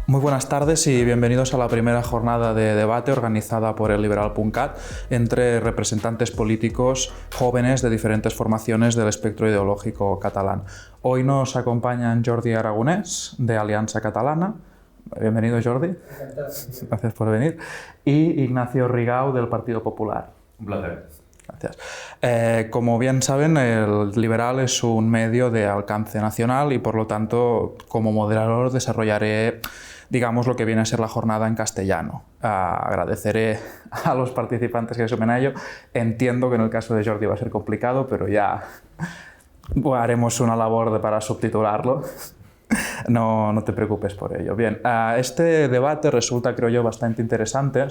Muy buenas tardes y bienvenidos a la primera jornada de debate organizada por el Liberal.cat entre representantes políticos jóvenes de diferentes formaciones del espectro ideológico catalán. Hoy nos acompañan Jordi Aragonès, de Aliança Catalana. Bienvenido, Jordi. Encantado. Gracias por venir. Y Ignacio Rigau, del Partido Popular. Un placer. Gracias. Como bien saben, el Liberal es un medio de alcance nacional y, por lo tanto, como moderador desarrollaré, digamos, lo que viene a ser la jornada en castellano. Agradeceré a los participantes que se sumen a ello. Entiendo que en el caso de Jordi va a ser complicado, pero ya haremos una labor para subtitularlo. No te preocupes por ello. Bien, este debate resulta, creo yo, bastante interesante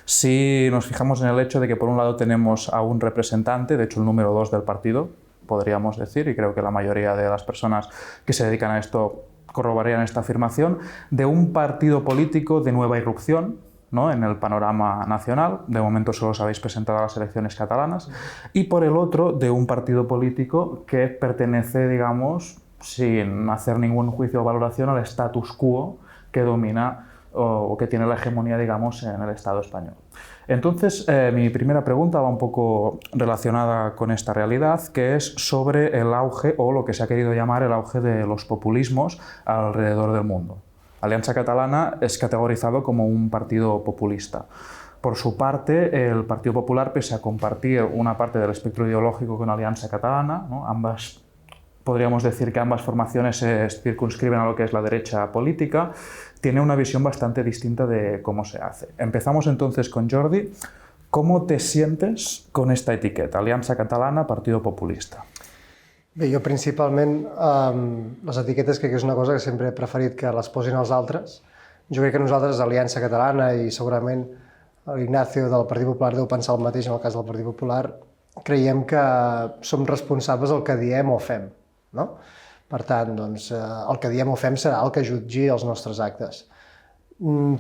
si nos fijamos en el hecho de que, por un lado, tenemos a un representante, de hecho el número 2 del partido, podríamos decir, y creo que la mayoría de las personas que se dedican a esto corroborarían esta afirmación, de un partido político de nueva irrupción, ¿no?, en el panorama nacional. De momento solo os habéis presentado a las elecciones catalanas. Y por el otro, de un partido político que pertenece, digamos, sin hacer ningún juicio o valoración, al status quo que domina o que tiene la hegemonía, digamos, en el Estado español. Entonces, mi primera pregunta va un poco relacionada con esta realidad, que es sobre el auge, o lo que se ha querido llamar el auge de los populismos alrededor del mundo. Aliança Catalana es categorizado como un partido populista. Por su parte, el Partido Popular, pese a compartir una parte del espectro ideológico con Aliança Catalana, ¿no?, podríamos decir que ambas formaciones se circunscriben a lo que es la derecha política, tiene una visión bastante distinta de cómo se hace. Empezamos entonces con Jordi. ¿Cómo te sientes con esta etiqueta, Aliança Catalana, Partido Populista? Bé, jo principalment les etiquetes crec que és una cosa que sempre he preferit que les posin els altres. Jo crec que nosaltres, Aliança Catalana, i segurament l'Ignacio del Partit Popular deu pensar el mateix en el cas del Partit Popular, creiem que som responsables del que diem o fem, no? Per tant, doncs, el que diem o fem serà el que jutgi els nostres actes.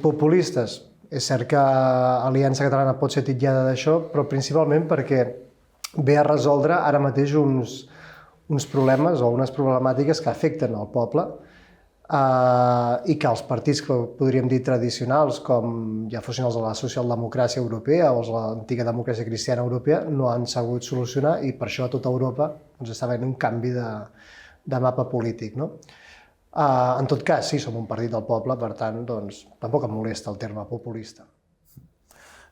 Populistes, és cert que Aliança Catalana pot ser titllada d'això, però principalment perquè ve a resoldre ara mateix uns problemes o unes problemàtiques que afecten el poble i que els partits que podríem dir tradicionals, com ja fossin els de la socialdemocràcia europea o els de l'antiga democràcia cristiana europea, no han sabut solucionar, i per això a tota Europa està havent un canvi de mapa polític, no? En tot cas, sí, som un partit del poble, per tant, doncs, tampoc em molesta el terme populista.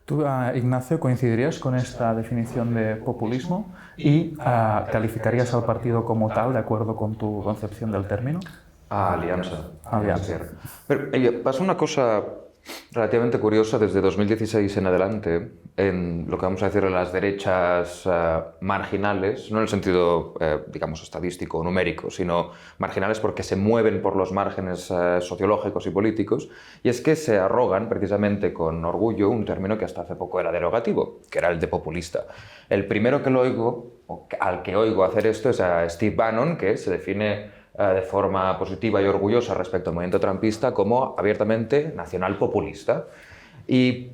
Tú, Ignacio, ¿coincidirías con esta definición de populismo y calificarías al partido como tal, de acuerdo con tu concepción del término? Aliança. Aliança. Pero pasa una cosa relativamente curiosa desde 2016 en adelante en lo que vamos a decir las derechas marginales, no en el sentido, digamos, estadístico o numérico, sino marginales porque se mueven por los márgenes sociológicos y políticos, y es que se arrogan precisamente con orgullo un término que hasta hace poco era derogativo, que era el de populista. El primero que lo oigo, o al que oigo hacer esto, es a Steve Bannon, que se define de forma positiva y orgullosa respecto al movimiento trumpista como abiertamente nacional populista. Y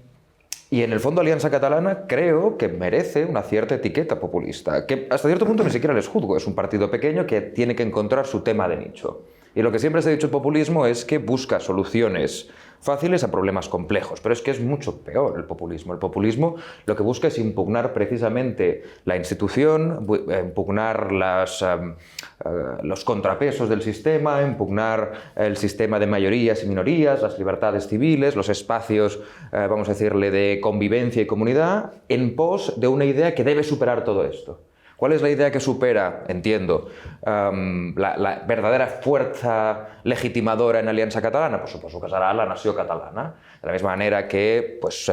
en el fondo Aliança Catalana creo que merece una cierta etiqueta populista, que hasta cierto punto ni siquiera les juzgo. Es un partido pequeño que tiene que encontrar su tema de nicho. Y lo que siempre se ha dicho el populismo es que busca soluciones fáciles a problemas complejos, pero es que es mucho peor el populismo. El populismo lo que busca es impugnar precisamente la institución, impugnar los contrapesos del sistema, impugnar el sistema de mayorías y minorías, las libertades civiles, los espacios, vamos a decirle, de convivencia y comunidad, en pos de una idea que debe superar todo esto. ¿Cuál es la idea que supera, entiendo, la verdadera fuerza legitimadora en Aliança Catalana? Por supuesto que será la nació catalana. De la misma manera que pues,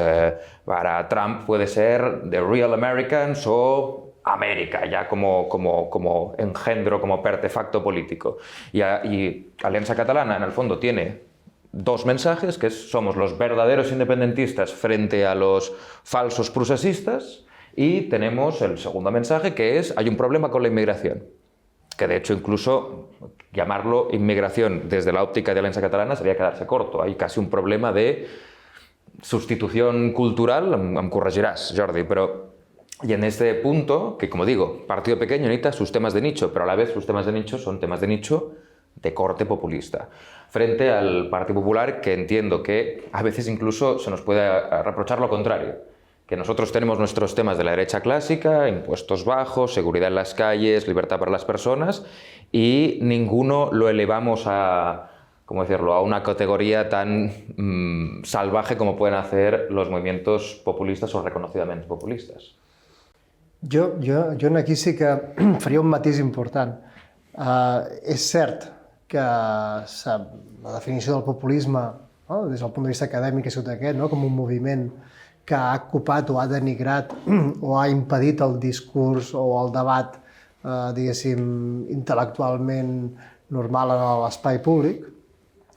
para Trump puede ser The Real Americans o América, ya como engendro, como artefacto político. Y Aliança Catalana, en el fondo, tiene dos mensajes, que somos los verdaderos independentistas frente a los falsos procesistas. Y tenemos el segundo mensaje, que es hay un problema con la inmigración, que de hecho incluso llamarlo inmigración desde la óptica de Aliança Catalana sería quedarse corto. Hay casi un problema de sustitución cultural, em corregirás, Jordi, pero y en este punto, que como digo, partido pequeño necesita sus temas de nicho, pero a la vez sus temas de nicho son temas de nicho de corte populista, frente al Partido Popular, que entiendo que a veces incluso se nos puede reprochar lo contrario, que nosotros tenemos nuestros temas de la derecha clásica, impuestos bajos, seguridad en las calles, libertad para las personas, y ninguno lo elevamos a, ¿cómo decirlo?, a una categoría tan salvaje como pueden hacer los movimientos populistes o reconocidament populistes. Jo aquí sí que faria un matís important. És cert que la definició del populisme, no, des del punt de vista acadèmic, ha sigut aquest, no, com un moviment que ha ocupat o ha denigrat o ha impedit el discurs o el debat, diguéssim, intel·lectualment normal en l'espai públic,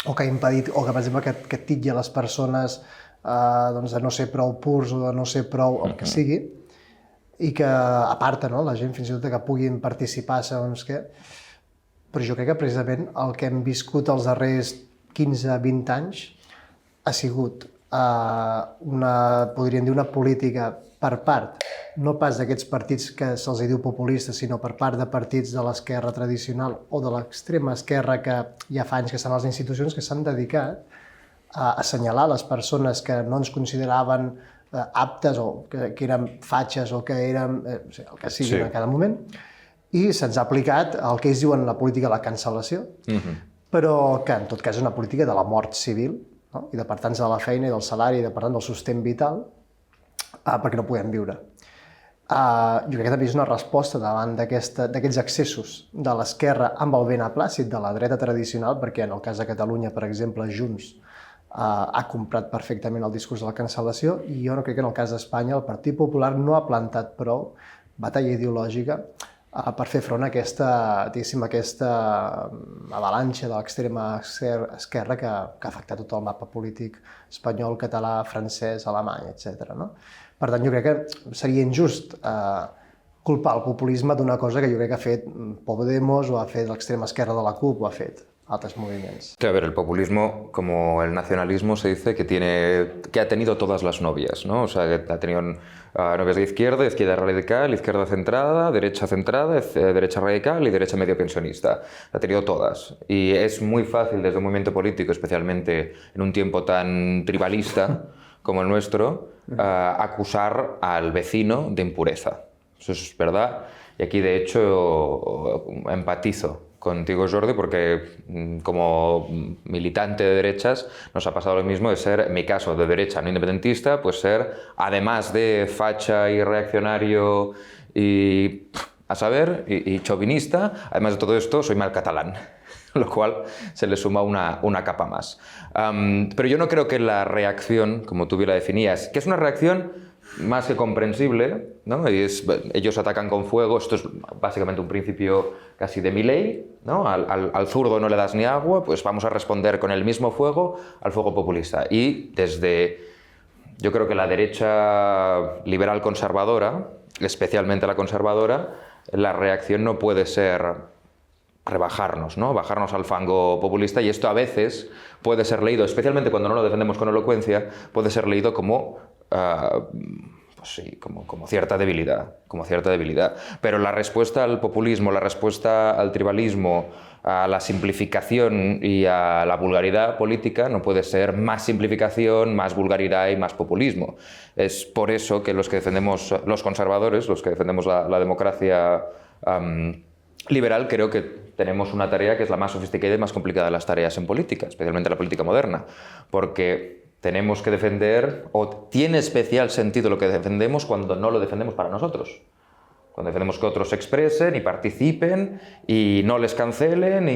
o que ha impedit, o que, per exemple, que titlla les persones de no ser prou purs o de no ser prou el que sigui, i que aparta la gent fins i tot que puguin participar segons què. Però jo crec que precisament el que hem viscut els darrers 15-20 anys ha sigut podríem dir una política per part, no pas d'aquests partits que se'ls diu populistes, sinó per part de partits de l'esquerra tradicional o de l'extrema esquerra que ja fa anys que estan a les institucions, que s'han dedicat a assenyalar les persones que no ens consideraven aptes o que eren fatxes o que eren el que siguin en cada moment, i se'ns ha aplicat el que ells diuen la política de la cancel·lació, però que en tot cas és una política de la mort civil, i de per tant de la feina i del salari i de per tant del sostén vital, perquè no podem viure. Jo crec que també és una resposta davant d'aquests excessos de l'esquerra amb el beneplàcit de la dreta tradicional, perquè en el cas de Catalunya, per exemple, Junts ha comprat perfectament el discurs de la cancel·lació, i jo no crec que en el cas d'Espanya el Partit Popular no ha plantat prou batalla ideològica per fer front a aquesta avalanxa de l'extrema esquerra que ha afectat tot el mapa polític espanyol, català, francès, alemany, etc. Per tant, jo crec que seria injust culpar el populisme d'una cosa que jo crec que ha fet Podemos o ha fet l'extrema esquerra de la CUP o ha fet altres movimientos. A ver, el populismo, como el nacionalismo, se dice que ha tenido todas las novias, ¿no? O sea, que ha tenido novias de izquierda radical, izquierda centrada, derecha radical y derecha medio pensionista. Ha tenido todas. Y es muy fácil desde un movimiento político, especialmente en un tiempo tan tribalista como el nuestro, acusar al vecino de impureza. Eso es verdad. Y aquí, de hecho, empatizo contigo, Jordi, porque como militante de derechas nos ha pasado lo mismo de ser, en mi caso, de derecha no independentista, pues ser, además de facha y reaccionario y a saber, y chauvinista, además de todo esto, soy mal catalán, lo cual se le suma una capa más. Pero yo no creo que la reacción, como tú bien la definías, que es una reacción más que comprensible, ¿no? Ellos atacan con fuego, esto es básicamente un principio casi de Milei, ¿no? Al zurdo no le das ni agua, pues vamos a responder con el mismo fuego al fuego populista. Y yo creo que la derecha liberal conservadora, especialmente la conservadora, la reacción no puede ser rebajarnos, ¿no? Bajarnos al fango populista, y esto a veces puede ser leído, especialmente cuando no lo defendemos con elocuencia, puede ser leído como pues sí, como cierta debilidad, Pero la respuesta al populismo, la respuesta al tribalismo, a la simplificación y a la vulgaridad política no puede ser más simplificación, más vulgaridad y más populismo. Es por eso que los que defendemos, los conservadores, los que defendemos la democracia liberal, creo que tenemos una tarea que es la más sofisticada y más complicada de las tareas en política, especialmente la política moderna, porque tenemos que defender, o tiene especial sentido lo que defendemos cuando no lo defendemos para nosotros. Cuando defendemos que otros se expresen y participen y no les cancelen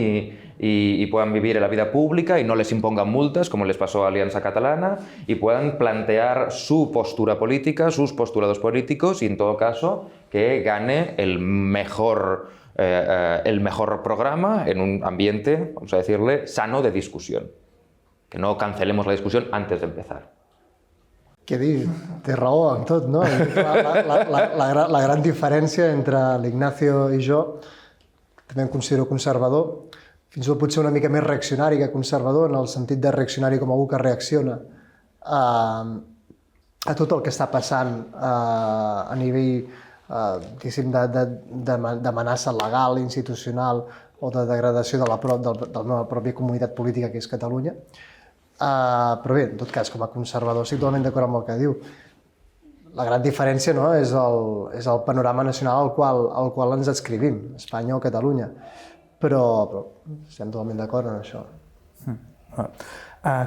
y puedan vivir en la vida pública y no les impongan multas, como les pasó a Alianza Catalana, y puedan plantear su postura política, sus postulados políticos, y en todo caso que gane el mejor programa en un ambiente, vamos a decirle, sano de discusión. Que no cancelemos la discussió antes d'empezar. Què dir? Té raó en tot, no? La gran diferència entre l'Ignacio i jo, també em considero conservador, fins i tot potser una mica més reaccionari que conservador, en el sentit de reaccionari com algú que reacciona a tot el que està passant a nivell d'amenaça legal, institucional o de degradació de la pròpia comunitat política que és Catalunya. Però bé, en tot cas, com a conservador, estic totalment d'acord amb el que diu. La gran diferència, no, és el panorama nacional al qual ens adscrivim, Espanya o Catalunya. Però estem totalment d'acord en això.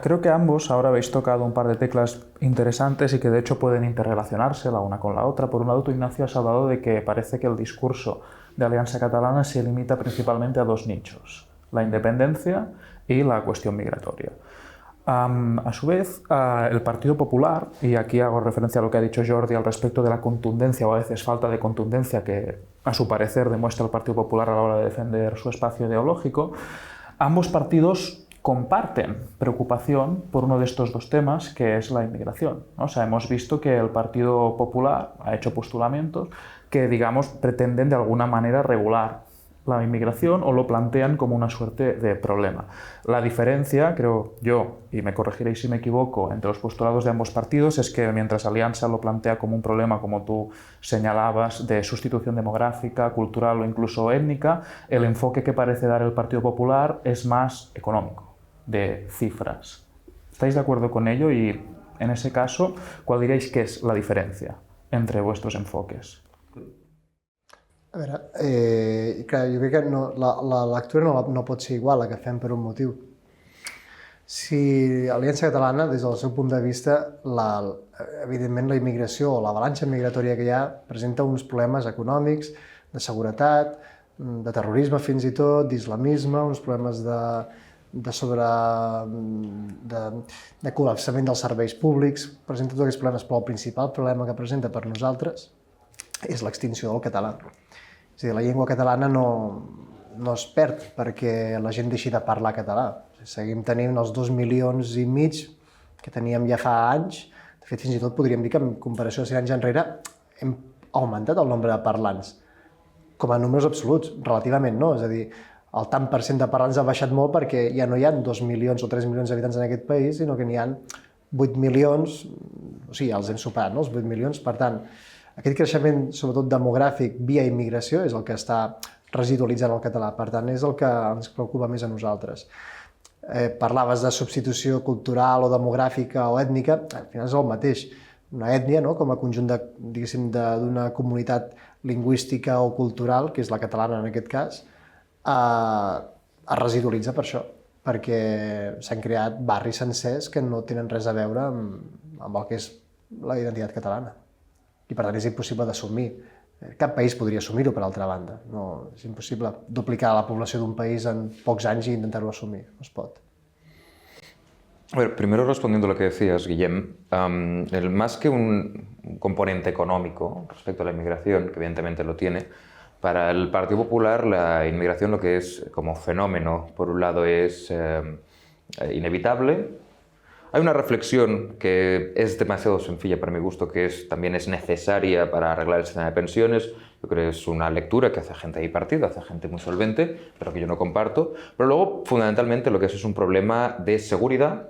Creo que ambos ahora habéis tocado un par de teclas interesantes y que de hecho pueden interrelacionarse la una con la otra. Por un lado, tú, Ignacio, has hablado de que parece que el discurso de Alianza Catalana se limita principalmente a dos nichos, la independencia y la cuestión migratoria. A su vez, el Partido Popular, y aquí hago referencia a lo que ha dicho Jordi al respecto de la contundencia o a veces falta de contundencia que a su parecer demuestra el Partido Popular a la hora de defender su espacio ideológico, ambos partidos comparten preocupación por uno de estos dos temas, que es la inmigración, ¿no? O sea, hemos visto que el Partido Popular ha hecho postulamientos que, digamos, pretenden de alguna manera regular la inmigración o lo plantean como una suerte de problema. La diferencia, creo yo, y me corregiréis si me equivoco, entre los postulados de ambos partidos es que mientras Alianza lo plantea como un problema, como tú señalabas, de sustitución demográfica, cultural o incluso étnica, el enfoque que parece dar el Partido Popular es más económico, de cifras. ¿Estáis de acuerdo con ello? Y en ese caso, ¿cuál diréis que es la diferencia entre vuestros enfoques? A veure, clar, jo crec que la lectura no pot ser igual, la que fem per un motiu. Si Aliança Catalana, des del seu punt de vista, evidentment la immigració o l'avalanxa migratòria que hi ha presenta uns problemes econòmics, de seguretat, de terrorisme fins i tot, d'islamisme, uns problemes de col·lapsament dels serveis públics, presenta tots aquests problemes, però el principal problema que presenta per nosaltres és l'extinció del català. És a dir, la llengua catalana no es perd perquè la gent deixi de parlar català. Seguim tenint els 2,5 milions que teníem ja fa anys. De fet, fins i tot podríem dir que en comparació de 100 anys enrere hem augmentat el nombre de parlants. Com a números absoluts, relativament no. És a dir, el tant per cent de parlants ha baixat molt perquè ja no hi ha 2 milions o 3 milions d'habitants en aquest país, sinó que n'hi ha 8 milions, o sigui, els hem superat, no? Els 8 milions. Per tant, aquest creixement, sobretot demogràfic, via immigració, és el que està residualitzant el català. Per tant, és el que ens preocupa més a nosaltres. Parlaves de substitució cultural o demogràfica o ètnica, al final és el mateix. Una ètnia, no?, com a conjunt d'una comunitat lingüística o cultural, que és la catalana en aquest cas, es residualitza per això, perquè s'han creat barris sencers que no tenen res a veure amb el que és la identitat catalana. I per tant és impossible d'assumir. Cap país podria assumir-ho, per altra banda. No, és impossible duplicar la població d'un país en pocs anys i intentar-ho assumir. No es pot. A ver, primero respondiendo a lo que decías, Guillem, más que un componente económico respecto a la inmigración, que evidentemente lo tiene, para el Partido Popular la inmigración lo que es como fenómeno, por un lado es inevitable. Hay una reflexión que es demasiado sencilla para mi gusto, que también es necesaria para arreglar el sistema de pensiones. Yo creo que es una lectura que hace gente ahí partida, hace gente muy solvente, pero que yo no comparto. Pero luego, fundamentalmente, lo que es un problema de seguridad,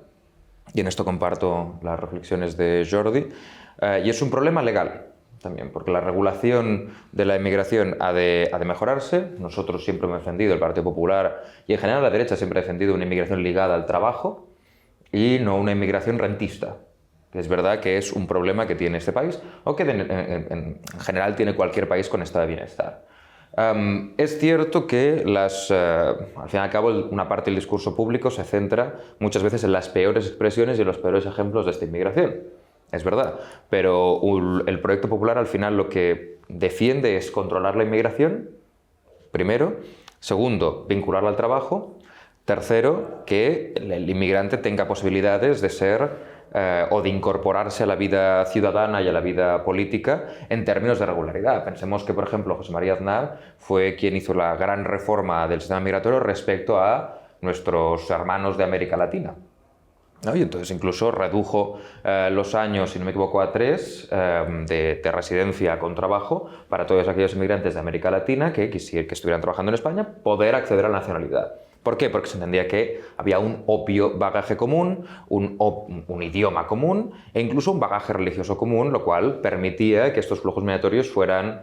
y en esto comparto las reflexiones de Jordi, y es un problema legal también, porque la regulación de la inmigración ha de mejorarse. Nosotros siempre hemos defendido, el Partido Popular, y en general la derecha siempre ha defendido una inmigración ligada al trabajo, y no una inmigración rentista, que es verdad que es un problema que tiene este país o que en general tiene cualquier país con estado de bienestar. Es cierto que al fin y al cabo una parte del discurso público se centra muchas veces en las peores expresiones y en los peores ejemplos de esta inmigración. Es verdad, pero el Proyecto Popular al final lo que defiende es controlar la inmigración, primero. Segundo, vincularla al trabajo. Tercero, que el inmigrante tenga posibilidades de ser o de incorporarse a la vida ciudadana y a la vida política en términos de regularidad. Pensemos que, por ejemplo, José María Aznar fue quien hizo la gran reforma del sistema migratorio respecto a nuestros hermanos de América Latina, ¿no? Y entonces incluso redujo los años, si no me equivoco, a 3 de residencia con trabajo para todos aquellos inmigrantes de América Latina que estuvieran trabajando en España, poder acceder a la nacionalidad. ¿Por qué? Porque se entendía que había un obvio bagaje común, un idioma común e incluso un bagaje religioso común, lo cual permitía que estos flujos migratorios fueran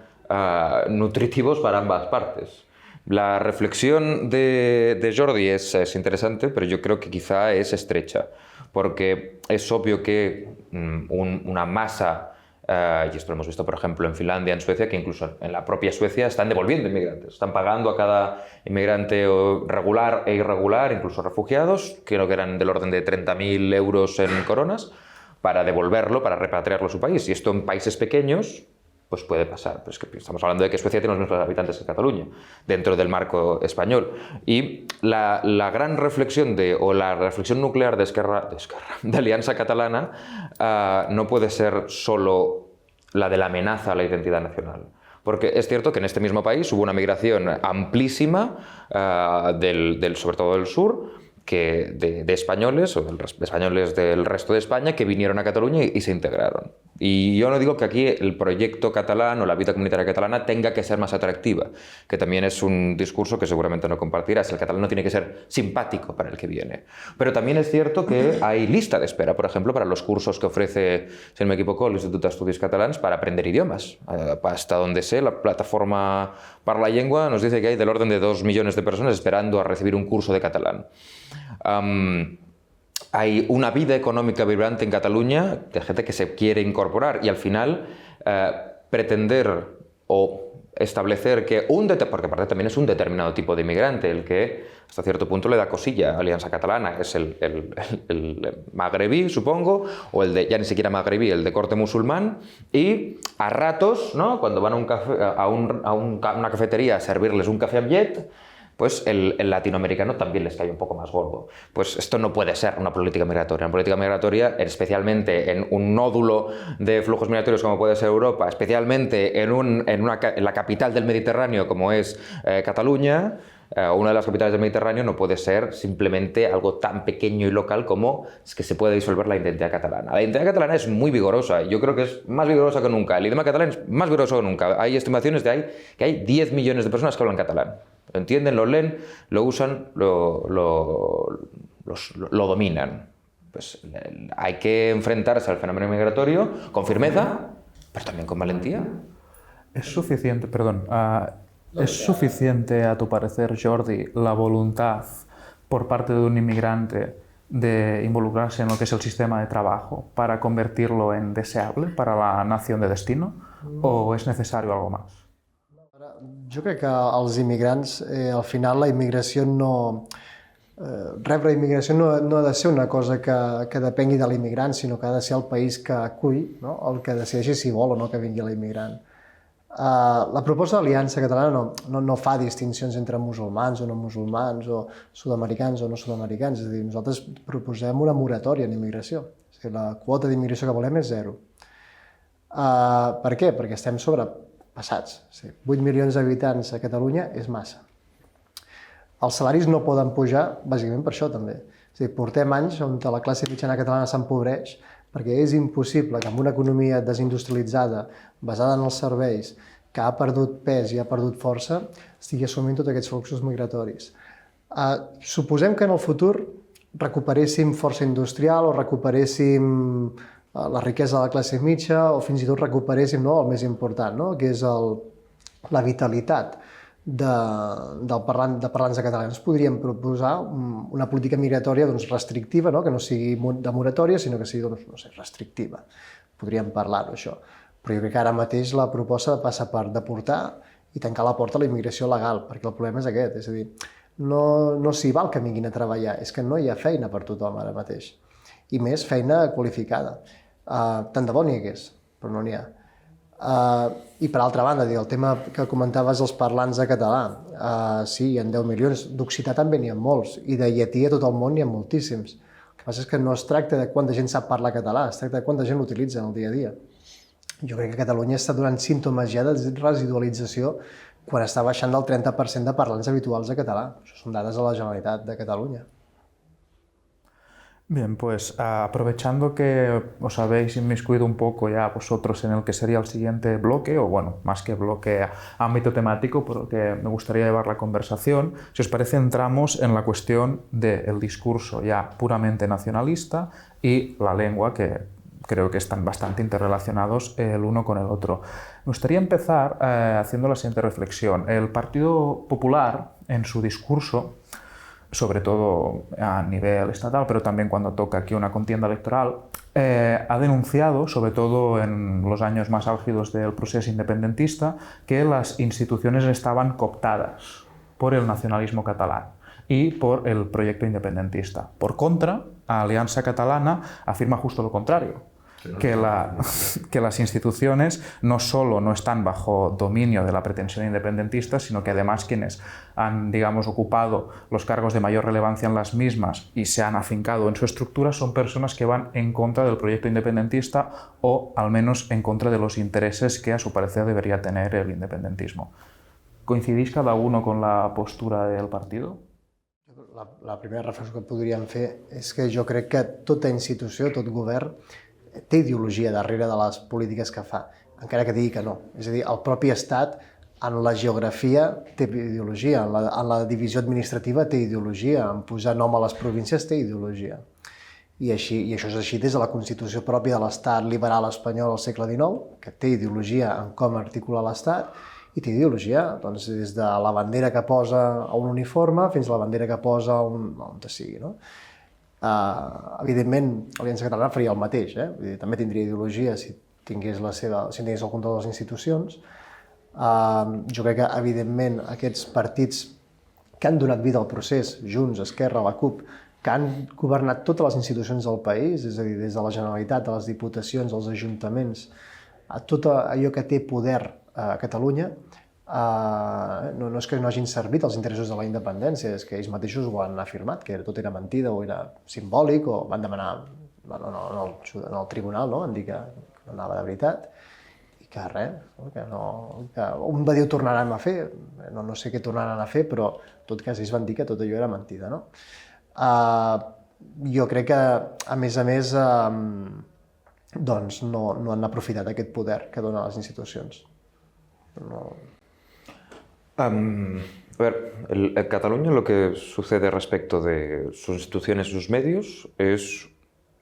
nutritivos para ambas partes. La reflexión de Jordi es interesante, pero yo creo que quizá es estrecha, porque es obvio que una masa, y esto lo hemos visto por ejemplo en Finlandia, en Suecia, que incluso en la propia Suecia están devolviendo inmigrantes, están pagando a cada inmigrante regular e irregular, incluso refugiados, creo que eran del orden de 30.000 euros en coronas, para devolverlo, para repatriarlo a su país. Y esto en países pequeños pues puede pasar. Pero es que estamos hablando de que Suecia tiene los mismos habitantes que Cataluña, dentro del marco español. Y la gran reflexión o la reflexión nuclear de Alianza Catalana no puede ser solo la de la amenaza a la identidad nacional. Porque es cierto que en este mismo país hubo una migración amplísima, sobre todo del sur, de españoles, o de españoles del resto de España, que vinieron a Cataluña y se integraron. Y yo no digo que aquí el proyecto catalán o la vida comunitaria catalana tenga que ser más atractiva, que también es un discurso que seguramente no compartirás. El catalán no tiene que ser simpático para el que viene. Pero también es cierto que hay lista de espera, por ejemplo, para los cursos que ofrece, si no me equivoco, el Institut d'Estudis Catalans para aprender idiomas. Hasta donde sé, la plataforma Parla Llengua nos dice que hay del orden de 2 millones de personas esperando a recibir un curso de catalán. Hay una vida económica vibrante en Cataluña de gente que se quiere incorporar y al final pretender o establecer que porque aparte también es un determinado tipo de inmigrante el que hasta cierto punto le da cosilla a Alianza Catalana, es el magrebí, supongo, o el de, ya ni siquiera magrebí, el de corte musulmán, y a ratos, ¿no?, cuando van a una cafetería a servirles un café amb llet, pues el latinoamericano también les cae un poco más gordo. Pues esto no puede ser una política migratoria. Una política migratoria, especialmente en un nódulo de flujos migratorios como puede ser Europa, especialmente en la capital del Mediterráneo como es Cataluña, una de las capitales del Mediterráneo, no puede ser simplemente algo tan pequeño y local como es que se puede disolver la identidad catalana. La identidad catalana es muy vigorosa, yo creo que es más vigorosa que nunca. El idioma catalán es más vigoroso que nunca. Hay estimaciones de que hay 10 millones de personas que hablan catalán. Lo entienden, lo leen, lo usan, lo dominan. Pues hay que enfrentarse al fenómeno migratorio con firmeza, pero también con valentía. Es suficiente, ¿es suficiente, a tu parecer, Jordi, la voluntad por parte de un inmigrante de involucrarse en lo que es el sistema de trabajo para convertirlo en deseable para la nación de destino? ¿O es necesario algo más? Jo crec que els immigrants, al final la immigració rebre immigració no ha de ser una cosa que depengui de l'immigrant, sinó que ha de ser el país que acull, no?, el que decideixi si vol o no que vingui l'immigrant. La proposta d'Aliança Catalana no fa distincions entre musulmans o no musulmans, o sud-americans o no sud-americans. És a dir, nosaltres proposem una moratòria en immigració. És a dir, la quota d'immigració que volem és 0. Per què? Perquè estem sobrepassats. 8 milions d'habitants a Catalunya és massa. Els salaris no poden pujar, bàsicament per això també. És a dir, portem anys on la classe mitjana catalana s'empobreix perquè és impossible que amb una economia desindustrialitzada, basada en els serveis, que ha perdut pes i ha perdut força, estigui assumint tots aquests fluxos migratoris. Suposem que en el futur recuperéssim força industrial o recuperéssim la riquesa de la classe mitja o fins i tot recuperéssim el més important, que és la vitalitat de parlants de català. Ens podríem proposar una política migratòria restrictiva, que no sigui de moratòria, sinó que sigui restrictiva. Podríem parlar-ho, això. Però jo crec que ara mateix la proposta passa per deportar i tancar la porta a la immigració legal, perquè el problema és aquest. És a dir, no s'hi val que vinguin a treballar, és que no hi ha feina per tothom ara mateix. I més feina qualificada. Tant de bo n'hi hagués, però no n'hi ha. I per altra banda, el tema que comentaves dels parlants de català, sí, hi ha 10 milions, d'occità també n'hi ha molts, i de llatí a tot el món n'hi ha moltíssims. El que passa és que no es tracta de quanta gent sap parlar català, es tracta de quanta gent l'utilitza en el dia a dia. Jo crec que Catalunya està donant símptomes ja de residualització quan està baixant del 30% de parlants habituals de català. Això són dades de la Generalitat de Catalunya. Bien, pues aprovechando que os habéis inmiscuido un poco ya vosotros en el que sería el siguiente bloque, o bueno, más que bloque, ámbito temático, por el que me gustaría llevar la conversación, si os parece entramos en la cuestión del discurso ya puramente nacionalista y la lengua que creo que están bastante interrelacionados el uno con el otro. Me gustaría empezar haciendo la siguiente reflexión. El Partido Popular, en su discurso, sobre todo a nivel estatal, pero también cuando toca aquí una contienda electoral, ha denunciado, sobre todo en los años más álgidos del proceso independentista, que las instituciones estaban cooptadas por el nacionalismo catalán y por el proyecto independentista. Por contra, Alianza Catalana afirma justo lo contrario, que las instituciones no solo no están bajo dominio de la pretensión independentista, sino que además quienes han, digamos, ocupado los cargos de mayor relevancia en las mismas y se han afincado en su estructura son personas que van en contra del proyecto independentista o al menos en contra de los intereses que a su parecer debería tener el independentismo. ¿Coincidís cada uno con la postura del partido? La primera reflexió que podríem fer és que jo crec que tota institució, tot govern, té ideologia darrere de les polítiques que fa, encara que digui que no. És a dir, el propi Estat, en la geografia, té ideologia, en la divisió administrativa té ideologia, en posar nom a les províncies té ideologia. I això és així des de la Constitució pròpia de l'Estat liberal espanyol al segle XIX, que té ideologia en com articular l'Estat, i té ideologia doncs, des de la bandera que posa a un uniforme fins a la bandera que posa on sigui. No? Evidentment, l'Aliança Catalana faria el mateix, també tindria ideologia si tingués el control de les institucions. Jo crec que, evidentment, aquests partits que han donat vida al procés, Junts, Esquerra, la CUP, que han governat totes les institucions del país, és a dir, des de la Generalitat, a les diputacions, als ajuntaments, a tot allò que té poder a Catalunya, no és que no hagin servit els interessos de la independència, és que ells mateixos ho han afirmat, que tot era mentida o era simbòlic, o van demanar en el tribunal, van dir que no anava de veritat, i que res, que un va dir ho tornaran a fer, no sé què tornaran a fer, però en tot cas ells van dir que tot allò era mentida. Jo crec que, a més, doncs no han aprofitat aquest poder que donen les institucions. A ver, en Cataluña lo que sucede respecto de sus instituciones y sus medios es,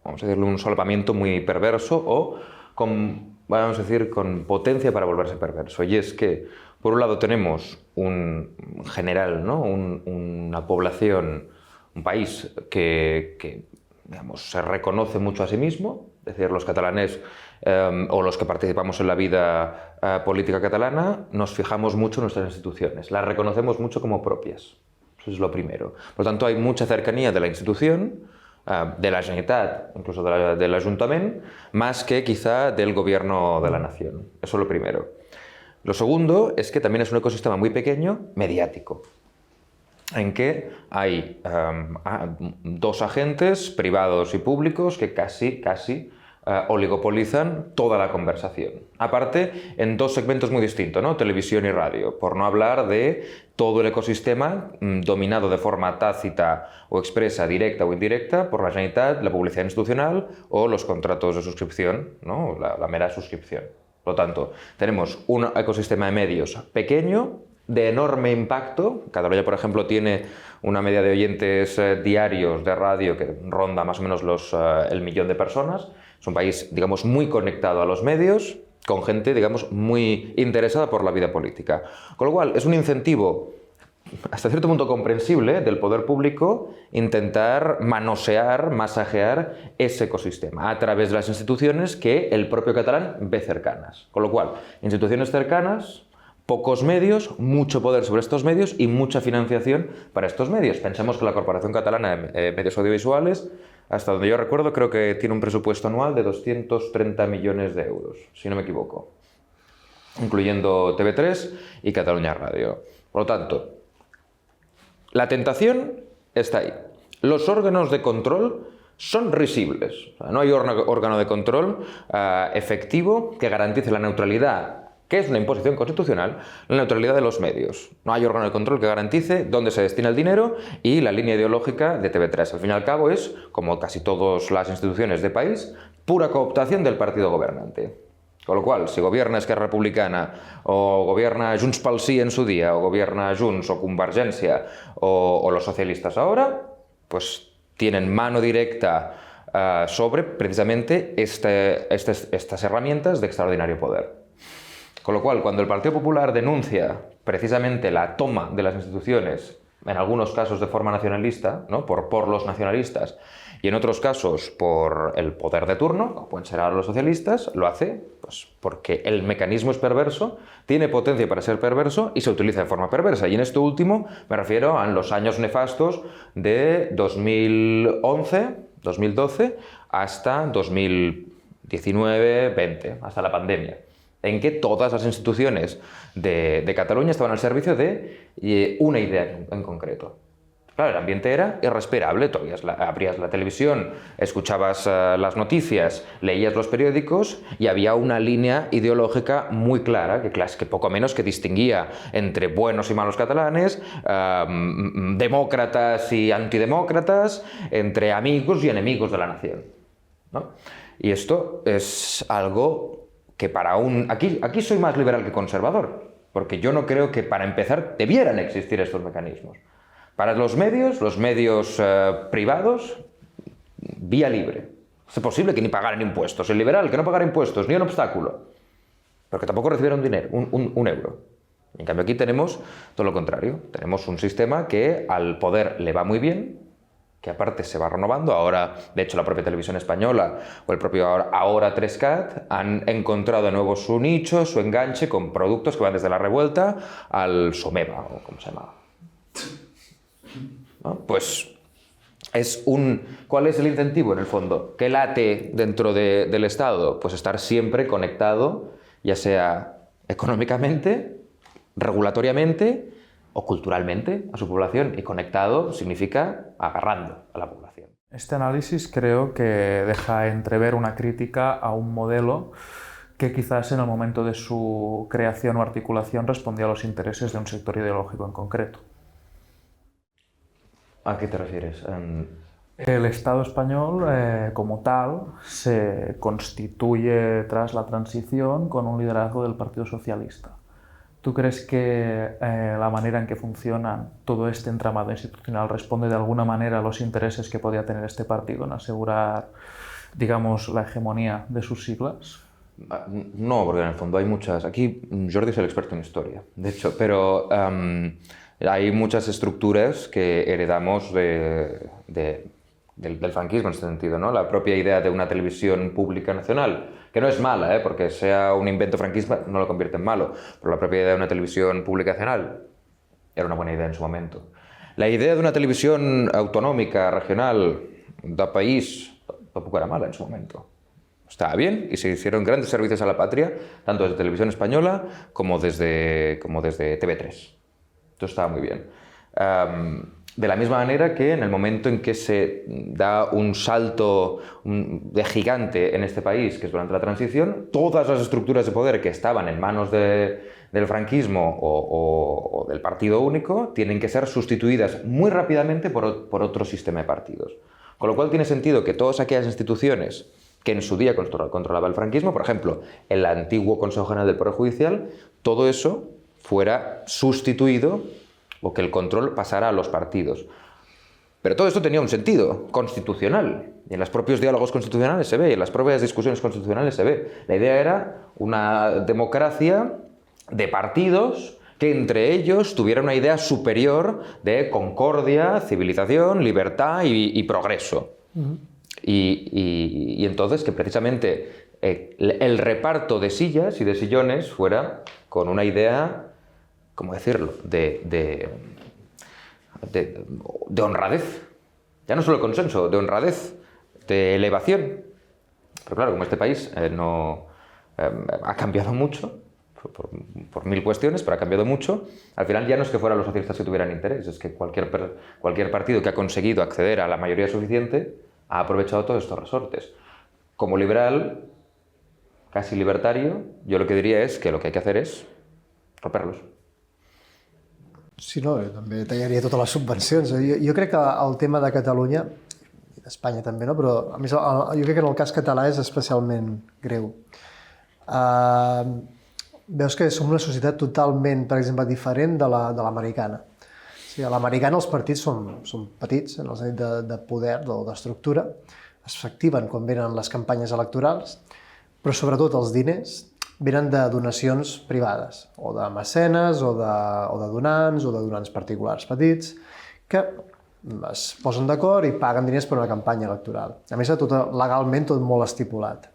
vamos a decirlo, un solapamiento muy perverso o, vamos a decir, con potencia para volverse perverso. Y es que, por un lado, tenemos un general, ¿no? Una población, un país que digamos, se reconoce mucho a sí mismo, es decir, los catalanes o los que participamos en la vida política catalana nos fijamos mucho en nuestras instituciones, las reconocemos mucho como propias, eso es lo primero. Por lo tanto, hay mucha cercanía de la institución, de la Generalitat, incluso del Ayuntamiento, más que quizá del gobierno de la nación, eso es lo primero. Lo segundo es que también es un ecosistema muy pequeño, mediático, en que hay dos agentes privados y públicos que casi oligopolizan toda la conversación. Aparte, en dos segmentos muy distintos, ¿no? Televisión y radio, por no hablar de todo el ecosistema dominado de forma tácita o expresa, directa o indirecta, por la Generalitat, la publicidad institucional o los contratos de suscripción, ¿no? La mera suscripción. Por lo tanto, tenemos un ecosistema de medios pequeño, de enorme impacto. Cataluña, por ejemplo, tiene una media de oyentes diarios de radio que ronda más o menos el 1.000.000 de personas. Es un país, digamos, muy conectado a los medios, con gente, digamos, muy interesada por la vida política. Con lo cual, es un incentivo hasta cierto punto comprensible del poder público intentar manosear, masajear ese ecosistema a través de las instituciones que el propio catalán ve cercanas. Con lo cual, instituciones cercanas, pocos medios, mucho poder sobre estos medios y mucha financiación para estos medios. Pensemos que la Corporación Catalana de Medios Audiovisuales, hasta donde yo recuerdo, creo que tiene un presupuesto anual de 230 millones de euros, si no me equivoco, incluyendo TV3 y Cataluña Radio. Por lo tanto, la tentación está ahí. Los órganos de control son risibles. O sea, no hay órgano de control efectivo que garantice la neutralidad, que es una imposición constitucional, la neutralidad de los medios. No hay órgano de control que garantice dónde se destina el dinero y la línea ideológica de TV3. Al fin y al cabo es, como casi todas las instituciones de país, pura cooptación del partido gobernante. Con lo cual, si gobierna Esquerra Republicana o gobierna Junts pel Sí en su día, o gobierna Junts o Convergencia o los socialistas ahora, pues tienen mano directa sobre precisamente estas herramientas de extraordinario poder. Con lo cual, cuando el Partido Popular denuncia precisamente la toma de las instituciones, en algunos casos de forma nacionalista, ¿no? por los nacionalistas, y en otros casos por el poder de turno, como pueden ser ahora los socialistas, lo hace pues, porque el mecanismo es perverso, tiene potencia para ser perverso y se utiliza de forma perversa. Y en esto último me refiero a los años nefastos de 2011, 2012 hasta 2019-20, hasta la pandemia, en que todas las instituciones de Cataluña estaban al servicio de una idea en concreto. Claro, el ambiente era irrespirable, tú abrías la televisión, escuchabas las noticias, leías los periódicos y había una línea ideológica muy clara, que poco menos que distinguía entre buenos y malos catalanes, demócratas y antidemócratas, entre amigos y enemigos de la nación, ¿no? Y esto es algo que Aquí soy más liberal que conservador, porque yo no creo que para empezar debieran existir estos mecanismos. Para los medios privados, vía libre. Es posible que ni pagaran impuestos. El liberal, que no pagara impuestos, ni un obstáculo. Pero que tampoco recibiera un euro. En cambio aquí tenemos todo lo contrario. Tenemos un sistema que al poder le va muy bien, que aparte se va renovando. Ahora, de hecho, la propia televisión española o el propio ahora 3CAT han encontrado de nuevo su nicho, su enganche con productos que van desde la revuelta al Someva, o como se llama. ¿No? Pues ¿cuál es el incentivo en el fondo? ¿Qué late dentro del Estado? Pues estar siempre conectado, ya sea económicamente, regulatoriamente o culturalmente a su población. Y conectado significa agarrando a la población. Este análisis creo que deja entrever una crítica a un modelo que quizás en el momento de su creación o articulación respondía a los intereses de un sector ideológico en concreto. ¿A qué te refieres? El Estado español, como tal, se constituye tras la transición con un liderazgo del Partido Socialista. ¿Tú crees que la manera en que funciona todo este entramado institucional responde de alguna manera a los intereses que podía tener este partido en asegurar, digamos, la hegemonía de sus siglas? No, porque en el fondo hay muchas... Aquí Jordi es el experto en historia, de hecho, pero... hay muchas estructuras que heredamos del franquismo en este sentido, ¿no? La propia idea de una televisión pública nacional, que no es mala, porque sea un invento franquista no lo convierte en malo, pero la propia idea de una televisión pública nacional era una buena idea en su momento. La idea de una televisión autonómica, regional, de país, tampoco era mala en su momento. Estaba bien y se hicieron grandes servicios a la patria, tanto desde Televisión Española como desde TV3. Esto estaba muy bien. De la misma manera que en el momento en que se da un salto de gigante en este país, que es durante la transición, todas las estructuras de poder que estaban en manos del franquismo o del partido único tienen que ser sustituidas muy rápidamente por otro sistema de partidos. Con lo cual tiene sentido que todas aquellas instituciones que en su día controlaba el franquismo, por ejemplo, el antiguo Consejo General del Poder Judicial, todo eso fuera sustituido o que el control pasara a los partidos. Pero todo esto tenía un sentido constitucional, y en los propios diálogos constitucionales se ve, y en las propias discusiones constitucionales se ve. La idea era una democracia de partidos que entre ellos tuviera una idea superior de concordia, civilización, libertad y progreso. Uh-huh. Y entonces que precisamente el reparto de sillas y de sillones fuera con una idea, ¿cómo decirlo?, de honradez. Ya no solo consenso, de honradez, de elevación. Pero claro, como este país ha cambiado mucho, por mil cuestiones, pero ha cambiado mucho, al final ya no es que fueran los socialistas que tuvieran interés, es que cualquier partido que ha conseguido acceder a la mayoría suficiente ha aprovechado todos estos resortes. Como liberal, casi libertario, yo lo que diria és que el que hay que hacer és romper-los. Sí, no, també tallaria totes les subvencions. Jo crec que el tema de Catalunya, i d'Espanya també, no? Però a més jo crec que en el cas català és especialment greu. Veus que som una societat totalment, per exemple, diferent de l'americana. A l'americana els partits són petits, en el sentit de poder o d'estructura. es s'activen quan venen les campanyes electorals, però sobretot els diners venen de donacions privades, o de mecenes, o de donants particulars petits, que es posen d'acord i paguen diners per una campanya electoral. A més, legalment tot molt estipulat.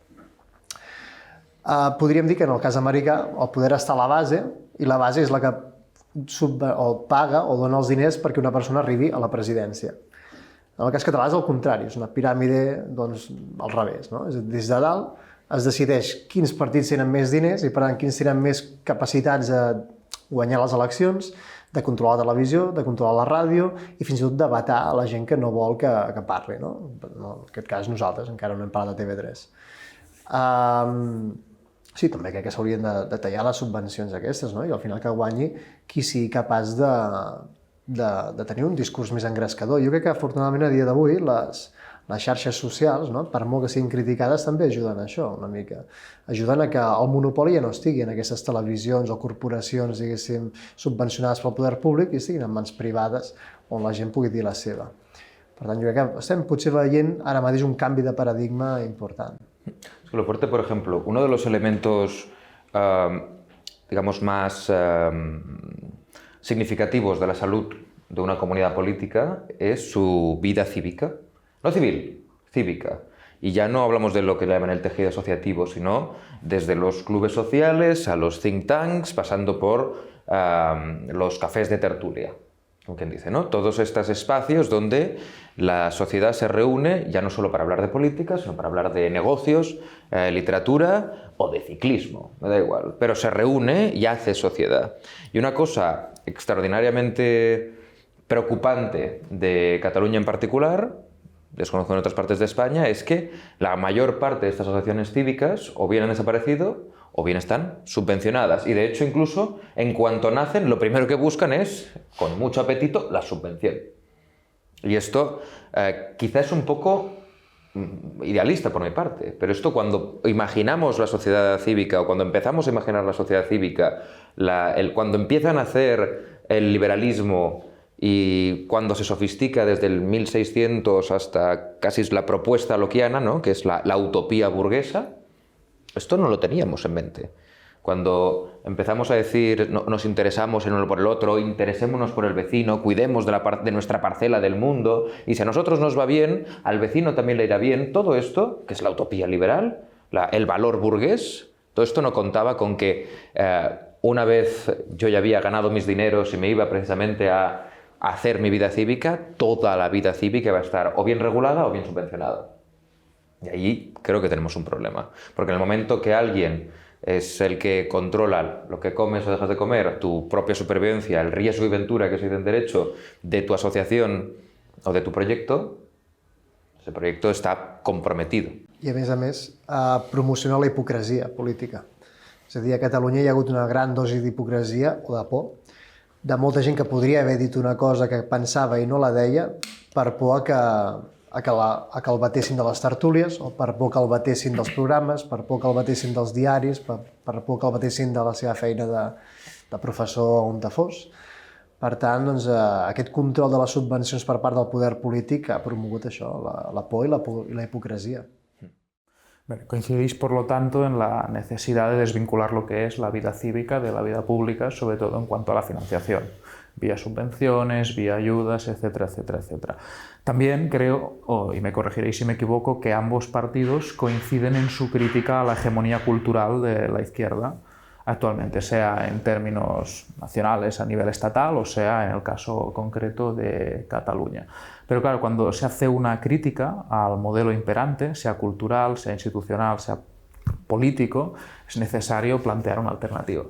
Podríem dir que en el cas americà el poder està a la base, i la base és la que paga o dona els diners perquè una persona arribi a la presidència. En el cas català és el contrari, és una piràmide al revés. És a dir, des de dalt es decideix quins partits tenen més diners i, per tant, quins tenen més capacitats de guanyar les eleccions, de controlar la televisió, de controlar la ràdio i fins i tot de vetar a la gent que no vol que parli. En aquest cas nosaltres, encara no hem parlat de TV3. Sí, també crec que s'haurien de tallar les subvencions aquestes, i al final que guanyi qui sigui capaç de tenir un discurs més engrescador. Jo crec que, afortunadament, a dia d'avui, les xarxes socials, per molt que siguin criticades, també ajuden a això, una mica. Ajuden a que el monopoli ja no estigui en aquestes televisions o corporacions, diguéssim, subvencionades pel poder públic i estiguin en mans privades on la gent pugui dir la seva. Per tant, jo crec que estem potser veient ara mateix un canvi de paradigma important. Es que lo fuerte, por ejemplo, uno de los elementos, digamos, más significativos de la salud de una comunidad política es su vida cívica. No civil, cívica. Y ya no hablamos de lo que le llaman el tejido asociativo, sino desde los clubes sociales a los think tanks, pasando por los cafés de tertulia, como quien dice, ¿no? Todos estos espacios donde la sociedad se reúne ya no solo para hablar de política, sino para hablar de negocios, literatura o de ciclismo, me da igual, pero se reúne y hace sociedad. Y una cosa extraordinariamente preocupante de Cataluña en particular, desconozco en otras partes de España, es que la mayor parte de estas asociaciones cívicas o bien han desaparecido o bien están subvencionadas. Y de hecho, incluso, en cuanto nacen, lo primero que buscan es, con mucho apetito, la subvención. Y esto quizá es un poco idealista por mi parte, pero esto cuando imaginamos la sociedad cívica o cuando empezamos a imaginar la sociedad cívica, cuando empiezan a hacer el liberalismo y cuando se sofistica desde el 1600 hasta casi la propuesta lockeana, ¿no? Que es la utopía burguesa, esto no lo teníamos en mente. Cuando empezamos a decir nos interesamos el uno por el otro, interesémonos por el vecino, cuidemos de nuestra parcela del mundo, y si a nosotros nos va bien, al vecino también le irá bien, todo esto, que es la utopía liberal, el valor burgués, todo esto no contaba con que una vez yo ya había ganado mis dineros y me iba precisamente a hacer mi vida cívica, toda la vida cívica va a estar o bien regulada o bien subvencionada. Y ahí creo que tenemos un problema, porque en el momento que alguien es el que controla lo que comes o dejas de comer, tu propia supervivencia, el riesgo y ventura que se dice en derecho de tu asociación o de tu proyecto, ese proyecto está comprometido. I a més, promocionar la hipocresia política. És a dir, a Catalunya hi ha hagut una gran dosi d'hipocresia o de por, de molta gent que podria haver dit una cosa que pensava i no la deia per por a que el batessin de les tertúlies, o per por que el batessin dels programes, per por que el batessin dels diaris, per por que el batessin de la seva feina de professor on te fos. Per tant, aquest control de les subvencions per part del poder polític ha promogut això, la por i la hipocresia. Coincidís, por lo tanto, en la necesidad de desvincular lo que es la vida cívica de la vida pública, sobre todo en cuanto a la financiación, vía subvenciones, vía ayudas, etcétera, etcétera, etcétera. También creo, y me corregiréis si me equivoco, que ambos partidos coinciden en su crítica a la hegemonía cultural de la izquierda actualmente, sea en términos nacionales a nivel estatal o sea en el caso concreto de Cataluña. Pero claro, cuando se hace una crítica al modelo imperante, sea cultural, sea institucional, sea político, es necesario plantear una alternativa.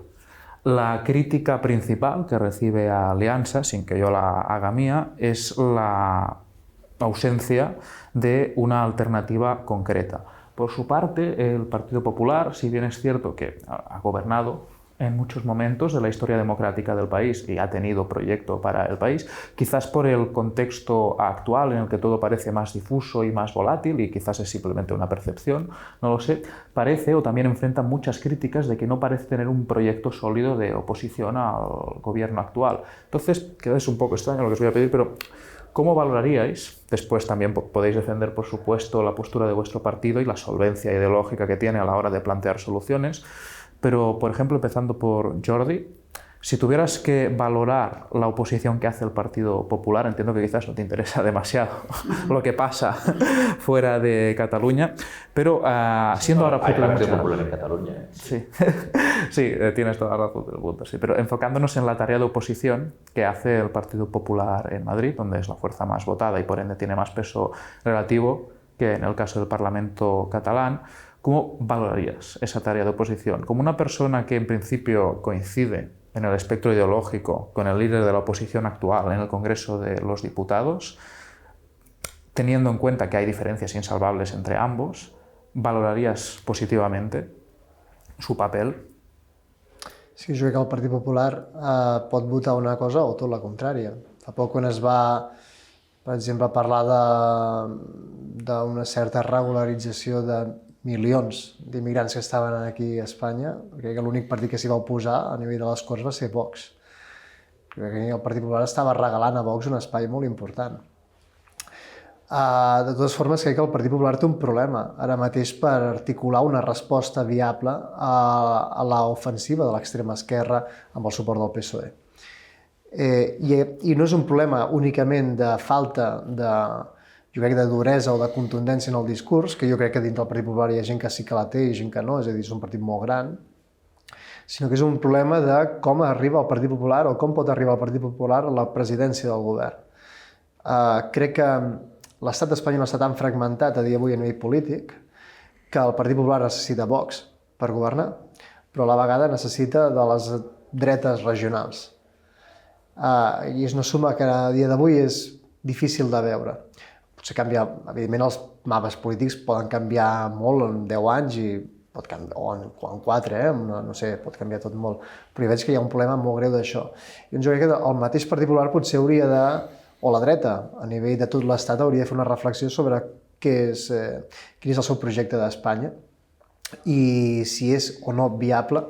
La crítica principal que recibe Aliança, sin que yo la haga mía, es la ausencia de una alternativa concreta. Por su parte, el Partido Popular, si bien es cierto que ha gobernado en muchos momentos de la historia democrática del país y ha tenido proyecto para el país, quizás por el contexto actual en el que todo parece más difuso y más volátil, y quizás es simplemente una percepción, no lo sé, parece o también enfrenta muchas críticas de que no parece tener un proyecto sólido de oposición al gobierno actual. Entonces, queda un poco extraño lo que os voy a pedir, pero ¿Cómo valoraríais? Después también podéis defender, por supuesto, la postura de vuestro partido y la solvencia ideológica que tiene a la hora de plantear soluciones. Pero, por ejemplo, empezando por Jordi, si tuvieras que valorar la oposición que hace el Partido Popular, entiendo que quizás no te interesa demasiado lo que pasa fuera de Cataluña, pero siendo ahora Hay Partido Popular en Cataluña. Sí, sí, tienes toda la razón del punto, sí. Pero enfocándonos en la tarea de oposición que hace el Partido Popular en Madrid, donde es la fuerza más votada y por ende tiene más peso relativo que en el caso del Parlamento catalán, ¿cómo valorarías esa tarea de oposición? Como una persona que en principio coincide en el espectro ideológico con el líder de la oposición actual en el Congreso de los Diputados, teniendo en cuenta que hay diferencias insalvables entre ambos, ¿valorarías positivamente su papel? Sí, jo crec que el Partit Popular pot votar una cosa o tot la contrària. Fa poc quan es va, per exemple, parlar d'una certa regularització de milions d'immigrants que estaven aquí a Espanya, crec que l'únic partit que s'hi va oposar a nivell de les Corts va ser Vox. Crec que el Partit Popular estava regalant a Vox un espai molt important. De totes formes, crec que el Partit Popular té un problema ara mateix per articular una resposta viable a l'ofensiva de l'extrema esquerra amb el suport del PSOE. I no és un problema únicament de falta jo crec de duresa o de contundència en el discurs, que jo crec que dintre del Partit Popular hi ha gent que sí que la té i gent que no, és a dir, és un partit molt gran, sinó que és un problema de com arriba el Partit Popular o com pot arribar el Partit Popular a la presidència del govern. Crec que l'estat espanyol està tan fragmentat a dia d'avui a nivell polític que el Partit Popular necessita Vox per governar, però a la vegada necessita de les dretes regionals. I és una suma que a dia d'avui és difícil de veure. Potser canvia, evidentment els mapes polítics poden canviar molt en 10 anys i pot canviar, o en 4, no sé, pot canviar tot molt, però jo veig que hi ha un problema molt greu d'això. I jo crec que el mateix Partit Popular potser hauria de, o la dreta, a nivell de tot l'Estat, hauria de fer una reflexió sobre quin és el seu projecte d'Espanya i si és o no viable,